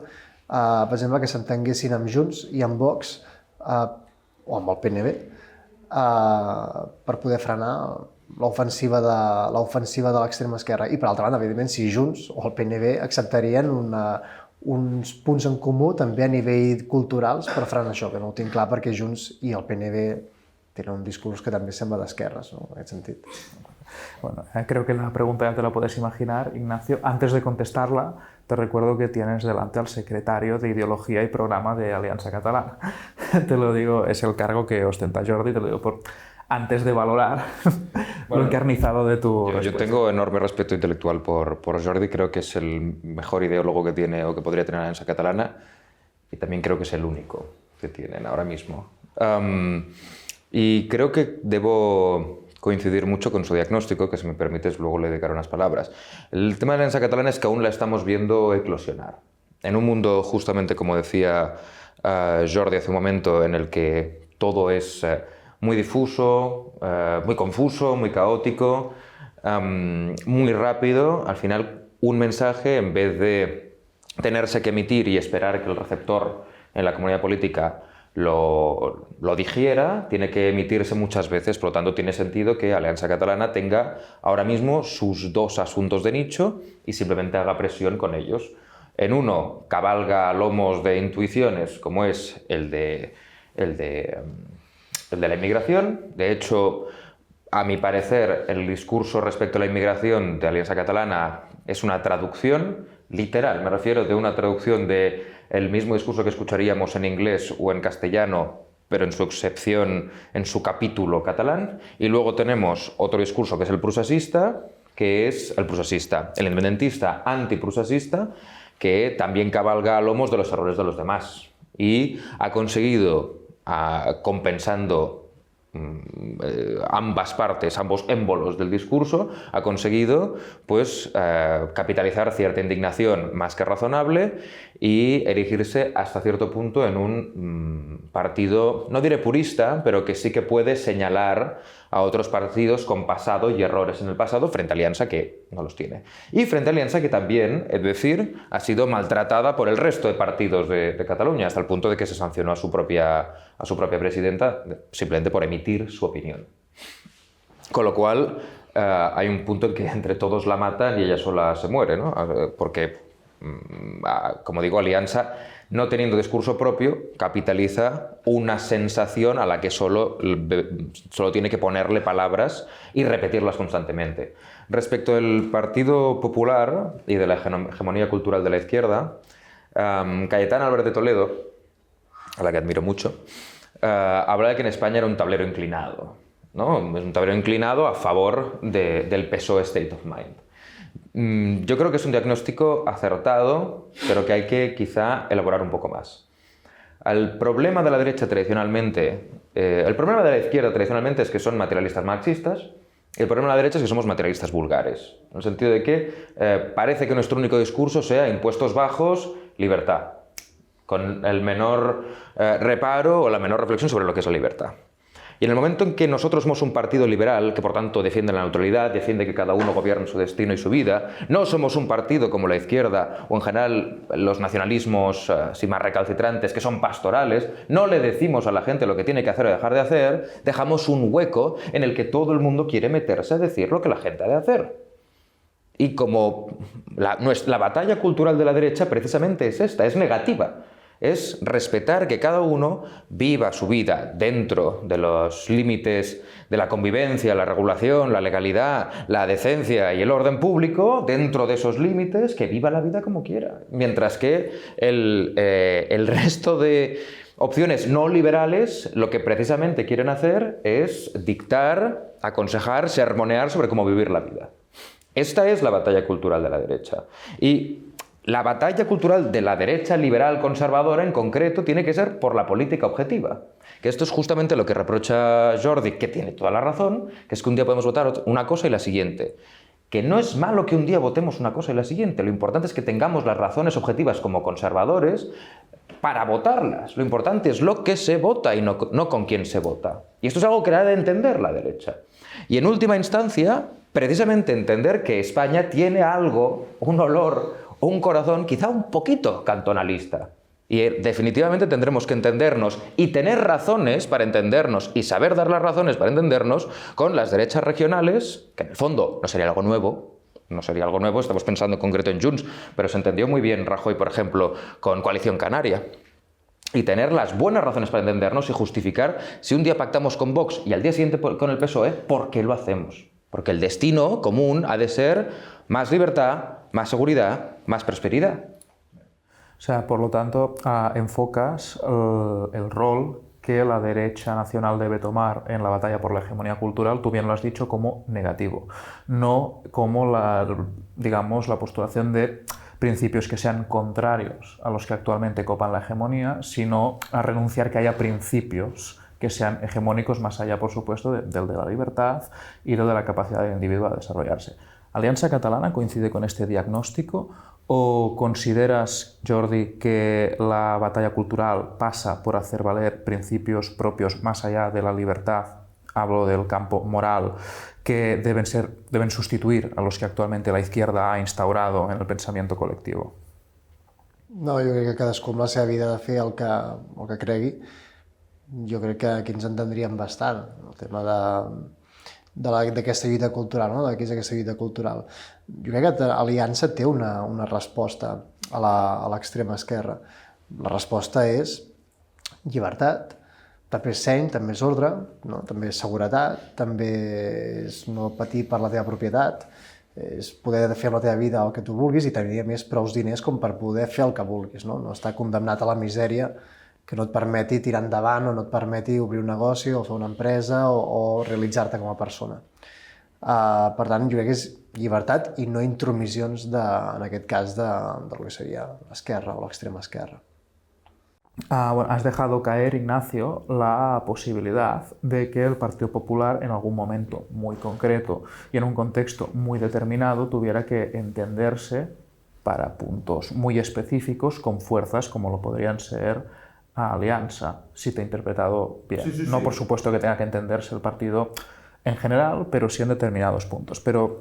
per exemple, que s'entenguessin amb Junts i amb Vox o amb el PNV per poder frenar l'ofensiva de l'extrema esquerra. I per altra banda, evidentment, si Junts o el PNV acceptarien uns punts en comú també a nivell culturals per frenar això, que no ho tinc clar perquè Junts i el PNV tenen un discurs que també sembla d'esquerres, ¿no? En aquest sentit. Bueno, creo que la pregunta ya te la puedes imaginar, Ignacio. Antes de contestarla, te recuerdo que tienes delante al secretario de Ideología y Programa de Alianza Catalana. Te lo digo, es el cargo que ostenta Jordi, te lo digo antes de valorar lo encarnizado de tu respuesta. Yo tengo enorme respeto intelectual por Jordi, creo que es el mejor ideólogo que tiene o que podría tener Alianza Catalana y también creo que es el único que tienen ahora mismo. Y creo que debo coincidir mucho con su diagnóstico, que si me permites luego le dedicaré unas palabras. El tema de la Alianza Catalana es que aún la estamos viendo eclosionar. En un mundo, justamente como decía Jordi hace un momento, en el que todo es muy difuso, muy confuso, muy caótico, muy rápido, al final un mensaje, en vez de tenerse que emitir y esperar que el receptor en la comunidad política lo digiera, tiene que emitirse muchas veces, por lo tanto tiene sentido que Alianza Catalana tenga ahora mismo sus dos asuntos de nicho y simplemente haga presión con ellos. En uno cabalga a lomos de intuiciones, como es el de la inmigración. De hecho, a mi parecer, el discurso respecto a la inmigración de Alianza Catalana es una traducción literal, me refiero de una traducción del mismo discurso que escucharíamos en inglés o en castellano, pero en su excepción, en su capítulo catalán. Y luego tenemos otro discurso que es el prusasista, que es el independentista antiprusasista, que también cabalga a lomos de los errores de los demás. Y ha conseguido, compensando ambas partes, ambos émbolos del discurso, ha conseguido pues, capitalizar cierta indignación más que razonable y erigirse hasta cierto punto en un partido, no diré purista, pero que sí que puede señalar a otros partidos con pasado y errores en el pasado frente a Alianza, que no los tiene. Y frente a Alianza, que también, es decir, ha sido maltratada por el resto de partidos de Cataluña, hasta el punto de que se sancionó a su propia presidenta simplemente por emitir su opinión. Con lo cual, hay un punto en que entre todos la matan y ella sola se muere, ¿no? Porque, como digo, Alianza, no teniendo discurso propio, capitaliza una sensación a la que solo tiene que ponerle palabras y repetirlas constantemente. Respecto del Partido Popular y de la hegemonía cultural de la izquierda, Cayetana Álvarez de Toledo, a la que admiro mucho, habla de que en España era un tablero inclinado, ¿no? Es un tablero inclinado a favor del PSOE State of Mind. Yo creo que es un diagnóstico acertado, pero que hay que quizá elaborar un poco más. El problema de la derecha tradicionalmente, el problema de la izquierda tradicionalmente es que son materialistas marxistas, y el problema de la derecha es que somos materialistas vulgares, en el sentido de que parece que nuestro único discurso sea impuestos bajos, libertad, con el menor reparo o la menor reflexión sobre lo que es la libertad. Y en el momento en que nosotros somos un partido liberal, que por tanto defiende la neutralidad, defiende que cada uno gobierne su destino y su vida, no somos un partido como la izquierda o en general los nacionalismos más recalcitrantes que son pastorales, no le decimos a la gente lo que tiene que hacer o dejar de hacer, dejamos un hueco en el que todo el mundo quiere meterse a decir lo que la gente ha de hacer. Y como la batalla cultural de la derecha precisamente es esta, es negativa. Es respetar que cada uno viva su vida dentro de los límites de la convivencia, la regulación, la legalidad, la decencia y el orden público, dentro de esos límites, que viva la vida como quiera. Mientras que el resto de opciones no liberales lo que precisamente quieren hacer es dictar, aconsejar, sermonear sobre cómo vivir la vida. Esta es la batalla cultural de la derecha. Y la batalla cultural de la derecha liberal conservadora en concreto tiene que ser por la política objetiva. Que esto es justamente lo que reprocha Jordi, que tiene toda la razón, que es que un día podemos votar una cosa y la siguiente. Que no es malo que un día votemos una cosa y la siguiente. Lo importante es que tengamos las razones objetivas como conservadores para votarlas. Lo importante es lo que se vota y no con quién se vota. Y esto es algo que ha de entender la derecha. Y en última instancia, precisamente entender que España tiene algo, un olor, un corazón quizá un poquito cantonalista. Y definitivamente tendremos que entendernos y tener razones para entendernos y saber dar las razones para entendernos con las derechas regionales, que en el fondo no sería algo nuevo, estamos pensando en concreto en Junts, pero se entendió muy bien Rajoy, por ejemplo, con Coalición Canaria. Y tener las buenas razones para entendernos y justificar si un día pactamos con Vox y al día siguiente con el PSOE, ¿por qué lo hacemos? Porque el destino común ha de ser más libertad, más seguridad, más prosperidad. O sea, por lo tanto, enfocas el rol que la derecha nacional debe tomar en la batalla por la hegemonía cultural, tú bien lo has dicho, como negativo, no como la postulación de principios que sean contrarios a los que actualmente copan la hegemonía, sino a renunciar que haya principios que sean hegemónicos más allá, por supuesto, del de la libertad y del de la capacidad del individuo a desarrollarse. ¿Alianza Catalana coincide con este diagnóstico o consideras, Jordi, que la batalla cultural pasa por hacer valer principios propios más allá de la libertad, hablo del campo moral, que deben sustituir a los que actualmente la izquierda ha instaurado en el pensamiento colectivo? No, jo crec que cadascú amb la seva vida ha de fer el que cregui. Jo crec que aquí ens entendríem bastant, el tema d'aquesta lluita cultural, no? de què és aquesta lluita cultural. Jo crec que Aliança té una resposta a l'extrema esquerra. La resposta és llibertat, també és seny, també és ordre, no? També és seguretat, també és no patir per la teva propietat, és poder fer amb la teva vida el que tu vulguis i tenir més prous diners com per poder fer el que vulguis, no estar condemnat a la misèria que no et permeti tirar endavant o no et permeti obrir un negoci o fer una empresa o realitzar-te com a persona. Per tant, jo crec que és llibertat i no intromissions, en aquest cas, del que seria l'esquerra o l'extrema esquerra. Bueno, has dejado caer, Ignacio, la posibilidad de que el Partido Popular en algún momento muy concreto y en un contexto muy determinado tuviera que entenderse para puntos muy específicos con fuerzas como lo podrían ser Alianza, si te he interpretado bien. Sí. No, por supuesto, que tenga que entenderse el partido en general, pero sí en determinados puntos. Pero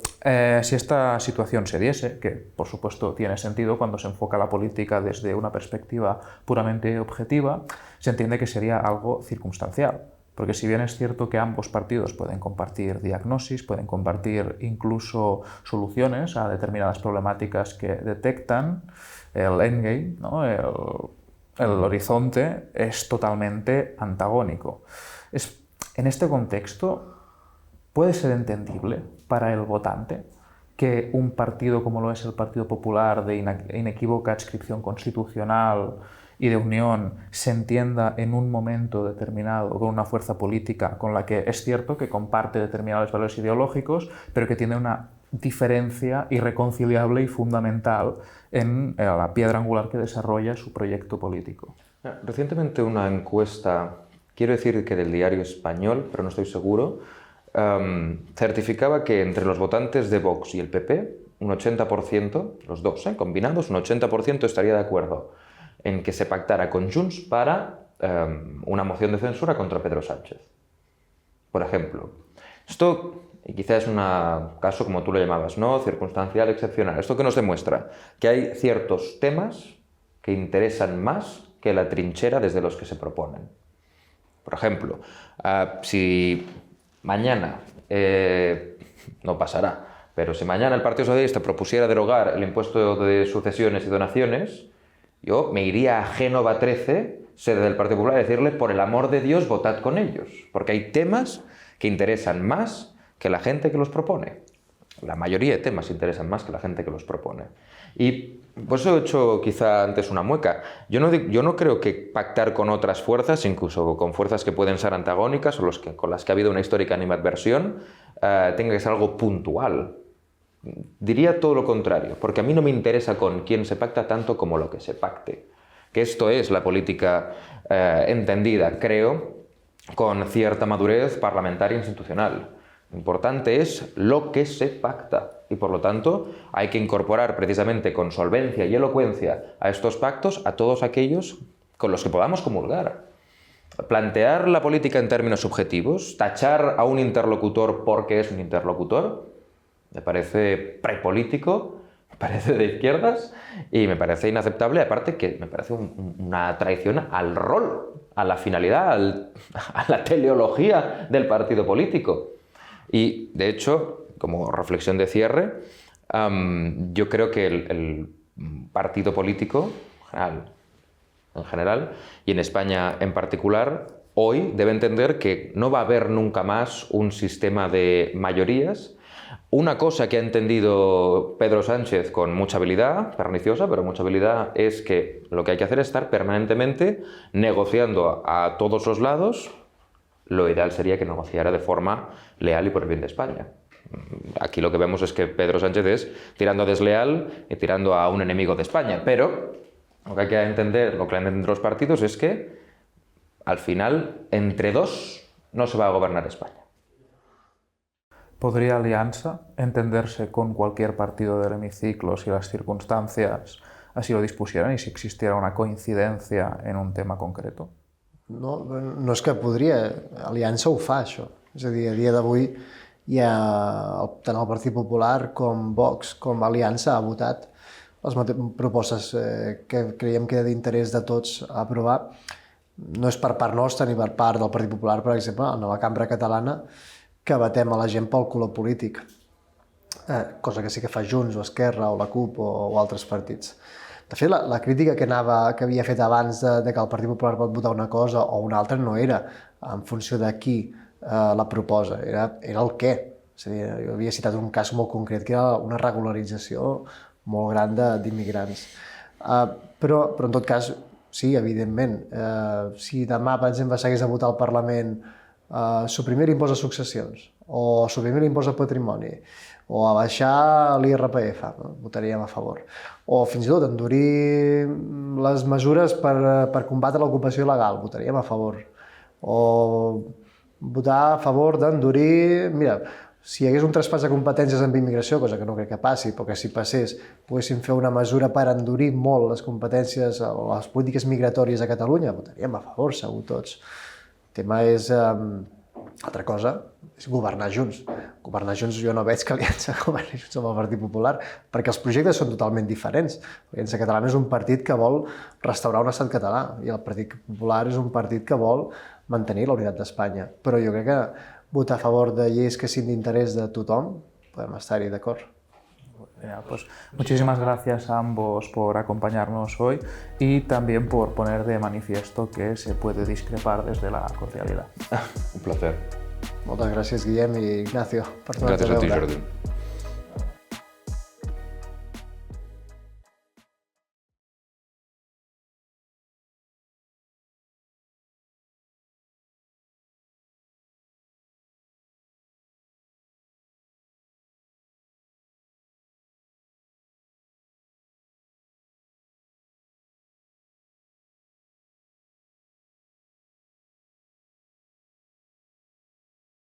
si esta situación se diese, que por supuesto tiene sentido cuando se enfoca la política desde una perspectiva puramente objetiva, se entiende que sería algo circunstancial. porque si bien es cierto que ambos partidos pueden compartir diagnosis, pueden compartir incluso soluciones a determinadas problemáticas que detectan, el endgame, ¿no? el horizonte es totalmente antagónico. En este contexto, ¿puede ser entendible para el votante que un partido como lo es el Partido Popular, de inequívoca adscripción constitucional y de unión, se entienda en un momento determinado con una fuerza política con la que es cierto que comparte determinados valores ideológicos, pero que tiene una diferencia irreconciliable y fundamental en la piedra angular que desarrolla su proyecto político? Recientemente una encuesta, quiero decir que del Diario Español, pero no estoy seguro, certificaba que entre los votantes de Vox y el PP, un 80%, los dos combinados, un 80% estaría de acuerdo en que se pactara con Junts para una moción de censura contra Pedro Sánchez. Por ejemplo, esto, y quizás es un caso como tú lo llamabas, ¿no? Circunstancial, excepcional. ¿Esto qué nos demuestra? Que hay ciertos temas que interesan más que la trinchera desde los que se proponen. Por ejemplo, si mañana, no pasará, pero si mañana el Partido Socialista propusiera derogar el impuesto de sucesiones y donaciones, yo me iría a Génova 13, sede del Partido Popular, y decirle, por el amor de Dios, votad con ellos, porque hay temas que interesan más que la gente que los propone. La mayoría de temas interesan más que la gente que los propone. Y por eso he hecho quizá antes una mueca. Yo no creo que pactar con otras fuerzas, incluso con fuerzas que pueden ser antagónicas o con las que ha habido una histórica animadversión, tenga que ser algo puntual. Diría todo lo contrario, porque a mí no me interesa con quién se pacta tanto como lo que se pacte. Que esto es la política entendida, creo, con cierta madurez parlamentaria e institucional. Lo importante es lo que se pacta y, por lo tanto, hay que incorporar precisamente con solvencia y elocuencia a estos pactos a todos aquellos con los que podamos comulgar. Plantear la política en términos subjetivos, tachar a un interlocutor porque es un interlocutor, me parece prepolítico, me parece de izquierdas y me parece inaceptable, aparte que me parece una traición al rol, a la finalidad, a la teleología del partido político. Y, de hecho, como reflexión de cierre, yo creo que el partido político, en general, y en España en particular, hoy debe entender que no va a haber nunca más un sistema de mayorías. Una cosa que ha entendido Pedro Sánchez con mucha habilidad, perniciosa, pero mucha habilidad, es que lo que hay que hacer es estar permanentemente negociando a todos los lados. Lo ideal sería que negociara de forma leal y por el bien de España. Aquí lo que vemos es que Pedro Sánchez es tirando a desleal y tirando a un enemigo de España, pero lo que hay que entender, lo que hay que entender los partidos es que al final, entre dos, no se va a gobernar España. ¿Podría Alianza entenderse con cualquier partido del hemiciclo si las circunstancias así lo dispusieran y si existiera una coincidencia en un tema concreto? No és que podria, Aliança ho fa, això. És a dir, a dia d'avui hi ha tant el Partit Popular com Vox com Aliança ha votat les propostes que creiem que era d'interès de tots a aprovar. No és per part nostra ni per part del Partit Popular, per exemple, en la cambra catalana, que batem a la gent pel color polític, cosa que sí que fa Junts o Esquerra o la CUP o altres partits. De fet, la crítica que havia fet abans de que el Partit Popular pot votar una cosa o una altra no era en funció de qui la proposa, era el què. És a dir, jo havia citat un cas molt concret que era una regularització molt gran d'immigrants. Però en tot cas, sí, evidentment, si demà, per exemple, s'hagués de votar al Parlament suprimir l'impost de successions o suprimir l'impost de patrimoni o abaixar l'IRPF, votaríem a favor. O fins i tot endurir les mesures per combatre l'ocupació il·legal, votaríem a favor. O votar a favor d'endurir... Mira, si hi hagués un traspàs de competències amb immigració, cosa que no crec que passi, però que si passés poguéssim fer una mesura per endurir molt les competències o les polítiques migratòries a Catalunya, votaríem a favor, segur tots. El tema és... Altra cosa és governar junts. Governar junts jo no veig que Aliança governi junts amb el Partit Popular, perquè els projectes són totalment diferents. Aliança Catalana és un partit que vol restaurar un estat català i el Partit Popular és un partit que vol mantenir la unitat d'Espanya. Però jo crec que votar a favor de lleis que siguin d'interès de tothom, podem estar-hi d'acord. Pues muchísimas gracias a ambos por acompañarnos hoy y también por poner de manifiesto que se puede discrepar desde la cordialidad. Un placer. Moltes gràcies, Guillem i Ignacio, per tornar-te a Gràcies a ti, veure. Jordi.